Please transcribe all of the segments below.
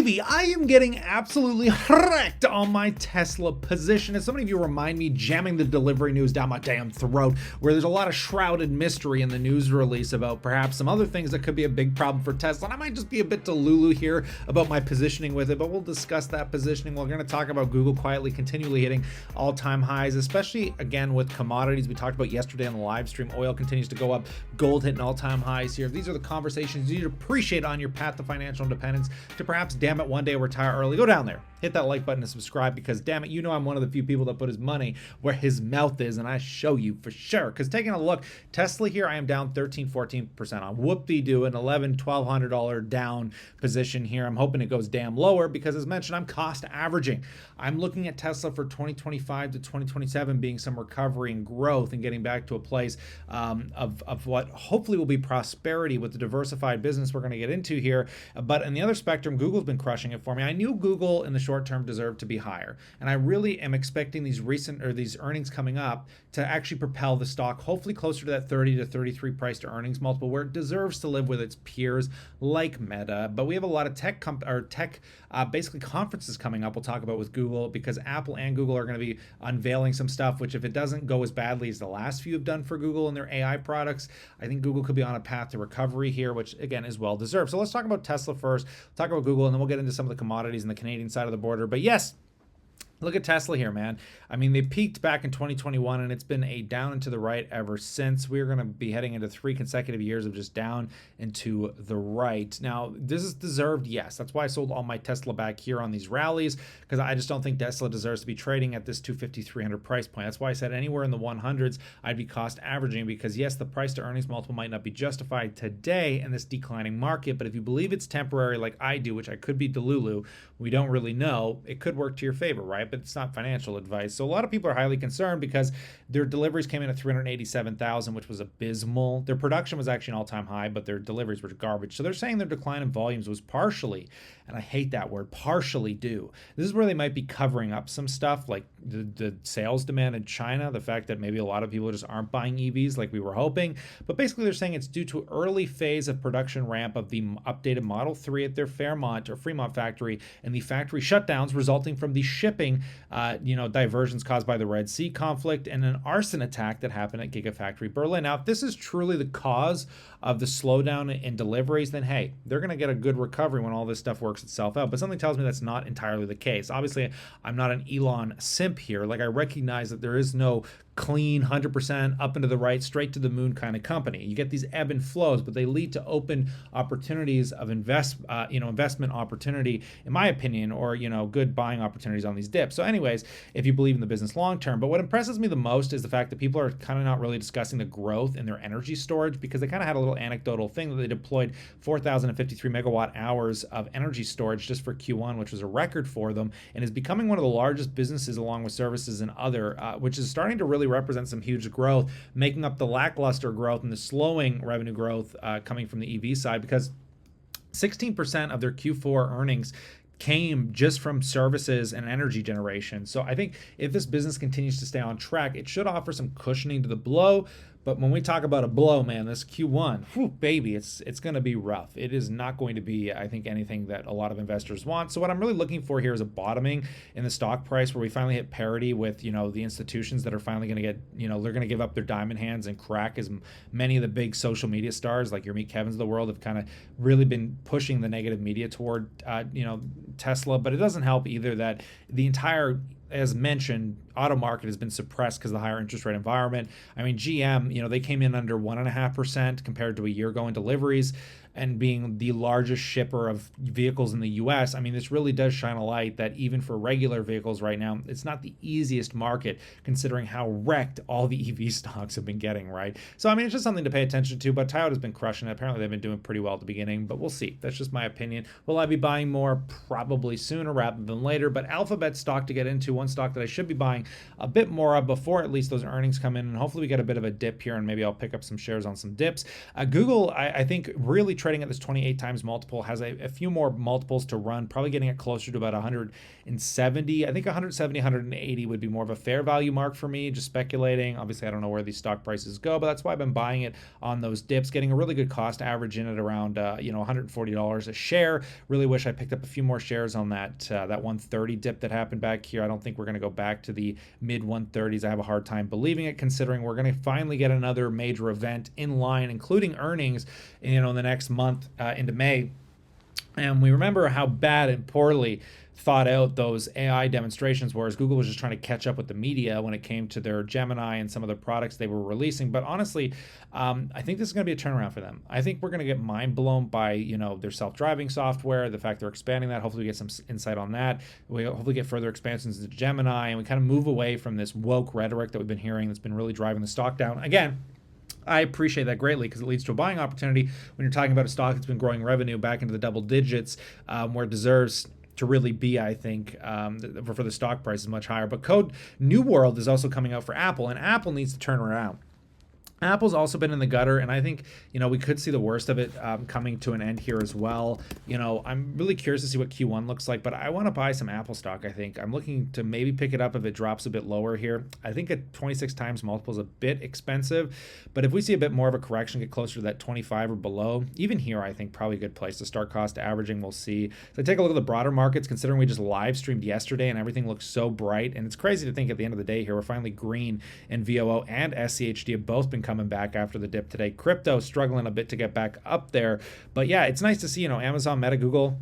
Baby, I am getting absolutely wrecked on my Tesla position. As so many of you remind me, jamming the delivery news down my damn throat, where there's a lot of shrouded mystery in the news release about perhaps some other things that could be a big problem for Tesla. And I might just be a bit delulu here about my positioning with it, but we'll discuss that positioning. We're going to talk about Google quietly continually hitting all-time highs, especially again with commodities. We talked about yesterday on the live stream. Oil continues to go up, gold hitting all-time highs here. These are the conversations you need to appreciate on your path to financial independence, to perhaps, damn it, one day retire early. Go down there, hit that like button and subscribe, because damn it, you know I'm one of the few people that put his money where his mouth is, and I show you for sure. Because taking a look, Tesla here, I am down 13-14% on. Whoop-de-doo, an $1,100-$1,200 down position here. I'm hoping it goes damn lower because, as mentioned, I'm cost averaging. I'm looking at Tesla for 2025 to 2027 being some recovery and growth and getting back to a place of what hopefully will be prosperity with the diversified business we're going to get into here. But in the other spectrum, Google's been crushing it for me. I knew Google in the short term deserved to be higher, and I really am expecting these earnings coming up to actually propel the stock hopefully closer to that 30 to 33 price to earnings multiple, where it deserves to live with its peers like Meta. But we have a lot of tech basically conferences coming up we'll talk about with Google, because Apple and Google are going to be unveiling some stuff, which if it doesn't go as badly as the last few have done for Google and their AI products, I think Google could be on a path to recovery here, which again is well deserved. So let's talk about Tesla first, talk about Google, and then we'll get into some of the commodities in the Canadian side of the border. But yes, look at Tesla here, man. I mean, they peaked back in 2021, and it's been a down and to the right ever since. We're going to be heading into 3 consecutive years of just down and to the right. Now, this is deserved, yes. That's why I sold all my Tesla back here on these rallies, because I just don't think Tesla deserves to be trading at this 250, 300 price point. That's why I said anywhere in the 100s, I'd be cost averaging, because yes, the price to earnings multiple might not be justified today in this declining market, but if you believe it's temporary like I do, which I could be delulu, we don't really know, it could work to your favor, right? But it's not financial advice. So a lot of people are highly concerned because their deliveries came in at 387,000, which was abysmal. Their production was actually an all-time high, but their deliveries were garbage. So they're saying their decline in volumes was partially, and I hate that word, partially due. This is where they might be covering up some stuff, like the sales demand in China, the fact that maybe a lot of people just aren't buying EVs like we were hoping. But basically they're saying it's due to early phase of production ramp of the updated Model 3 at their Fremont factory, and the factory shutdowns resulting from the shipping diversions caused by the Red Sea conflict and an arson attack that happened at Gigafactory Berlin. Now, if this is truly the cause of the slowdown in deliveries, then hey, they're going to get a good recovery when all this stuff works itself out. But something tells me that's not entirely the case. Obviously, I'm not an Elon simp here. Like, I recognize that there is no clean 100% up into the right, straight to the moon kind of company. You get these ebb and flows, but they lead to open opportunities of investment opportunity, in my opinion, or good buying opportunities on these dips. So anyways, if you believe in the business long term. But what impresses me the most is the fact that people are kind of not really discussing the growth in their energy storage, because they kind of had a little anecdotal thing that they deployed 4,053 megawatt hours of energy storage just for Q1, which was a record for them, and is becoming one of the largest businesses along with services and other, which is starting to really represent some huge growth, making up the lackluster growth and the slowing revenue growth coming from the EV side, because 16% of their Q4 earnings came just from services and energy generation. So I think if this business continues to stay on track, it should offer some cushioning to the blow. But when we talk about a blow, man, this Q1, whew, baby, it's going to be rough. It is not going to be, I think, anything that a lot of investors want. So what I'm really looking for here is a bottoming in the stock price, where we finally hit parity with, the institutions that are finally going to get, they're going to give up their diamond hands and crack, as many of the big social media stars like your Meet Kevins of the world have kind of really been pushing the negative media toward, Tesla. But it doesn't help either that the entire, as mentioned, auto market has been suppressed because of the higher interest rate environment. I mean, GM, they came in under 1.5% compared to a year ago in deliveries, and being the largest shipper of vehicles in the US, I mean, this really does shine a light that even for regular vehicles right now, it's not the easiest market, considering how wrecked all the EV stocks have been getting, right? So, I mean, it's just something to pay attention to, but Toyota's been crushing it. Apparently, they've been doing pretty well at the beginning, but we'll see. That's just my opinion. Will I be buying more? Probably sooner rather than later, but Alphabet stock to get into, one stock that I should be buying a bit more of before at least those earnings come in, and hopefully we get a bit of a dip here, and maybe I'll pick up some shares on some dips. Google, I think, really trading at this 28 times multiple, has a few more multiples to run, probably getting it closer to about 170. I think 170, 180 would be more of a fair value mark for me, just speculating. Obviously, I don't know where these stock prices go, but that's why I've been buying it on those dips, getting a really good cost average in at around $140 a share. Really wish I picked up a few more shares on that 130 dip that happened back here. I don't think we're going to go back to the mid 130s. I have a hard time believing it, considering we're going to finally get another major event in line, including earnings, in the next month into May. And we remember how bad and poorly thought out those AI demonstrations were, as Google was just trying to catch up with the media when it came to their Gemini and some of the products they were releasing. But honestly, I think this is going to be a turnaround for them. I think we're going to get mind blown by their self-driving software, the fact they're expanding that. Hopefully we get some insight on that. We hopefully get further expansions into Gemini, and we kind of move away from this woke rhetoric that we've been hearing that's been really driving the stock down. Again, I appreciate that greatly because it leads to a buying opportunity when you're talking about a stock that's been growing revenue back into the double digits, where it deserves to really be. I think for the stock price is much higher. But Code New World is also coming out for Apple, and Apple needs to turn around. Apple's also been in the gutter, and I think we could see the worst of it coming to an end here as well. I'm really curious to see what Q1 looks like, but I want to buy some Apple stock. I think I'm looking to maybe pick it up if it drops a bit lower here. I think at 26 times multiple is a bit expensive, but if we see a bit more of a correction, get closer to that 25 or below, even here, I think probably a good place to start cost averaging. We'll see. So take a look at the broader markets, considering we just live streamed yesterday and everything looks so bright, and it's crazy to think at the end of the day here we're finally green, and VOO and SCHD have both been coming back after the dip today. Crypto struggling a bit to get back up there, but yeah, it's nice to see Amazon, Meta, Google,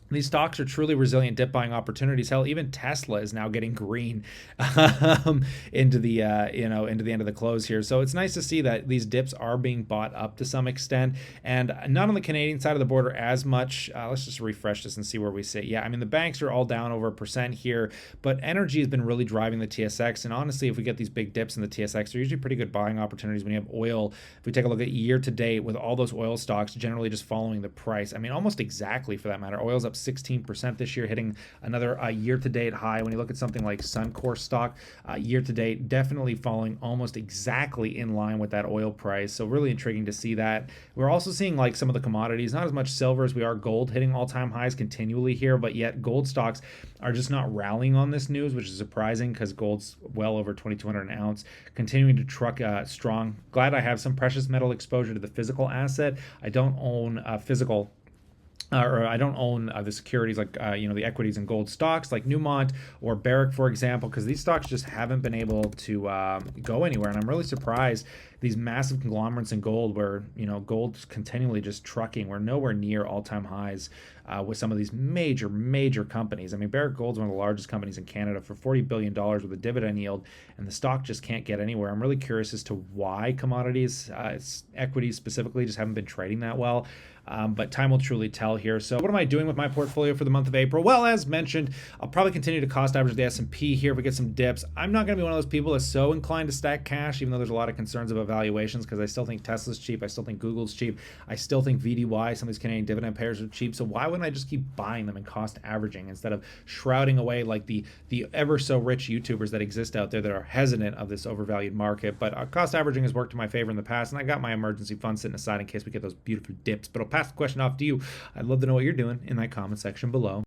these stocks are truly resilient dip buying opportunities. Hell, even Tesla is now getting green into the into the end of the close here. So it's nice to see that these dips are being bought up to some extent, and not on the Canadian side of the border as much. Let's just refresh this and see where we sit. Yeah, I mean the banks are all down over 1% here, but energy has been really driving the TSX. And honestly, if we get these big dips in the TSX, they're usually pretty good buying opportunities. When you have oil, if we take a look at year to date with all those oil stocks generally just following the price. I mean, almost exactly for that matter. Oil's up 16% this year, hitting another year-to-date high. When you look at something like Suncor stock, year-to-date, definitely falling almost exactly in line with that oil price. So really intriguing to see that. We're also seeing like some of the commodities, not as much silver as we are gold, hitting all-time highs continually here, but yet gold stocks are just not rallying on this news, which is surprising because gold's well over 2,200 an ounce, continuing to truck strong. Glad I have some precious metal exposure to the physical asset. I don't own physical or I don't own the securities like the equities and gold stocks like Newmont or Barrick, for example, because these stocks just haven't been able to go anywhere. And I'm really surprised these massive conglomerates in gold, where gold's continually just trucking. We're nowhere near all-time highs with some of these major companies. I mean, Barrick Gold's one of the largest companies in Canada for $40 billion with a dividend yield, and the stock just can't get anywhere. I'm really curious as to why commodities, equities specifically, just haven't been trading that well. But time will truly tell here. So what am I doing with my portfolio for the month of April? Well, as mentioned, I'll probably continue to cost average the S&P here if we get some dips. I'm not going to be one of those people that's so inclined to stack cash, even though there's a lot of concerns about valuations, because I still think Tesla's cheap. I still think Google's cheap. I still think VDY, some of these Canadian dividend payers, are cheap. So why wouldn't I just keep buying them and cost averaging instead of shrouding away like the ever so rich YouTubers that exist out there that are hesitant of this overvalued market? But cost averaging has worked to my favor in the past, and I got my emergency fund sitting aside in case we get those beautiful dips. But I'll pass the question off to you. I'd love to know what you're doing in that comment section below.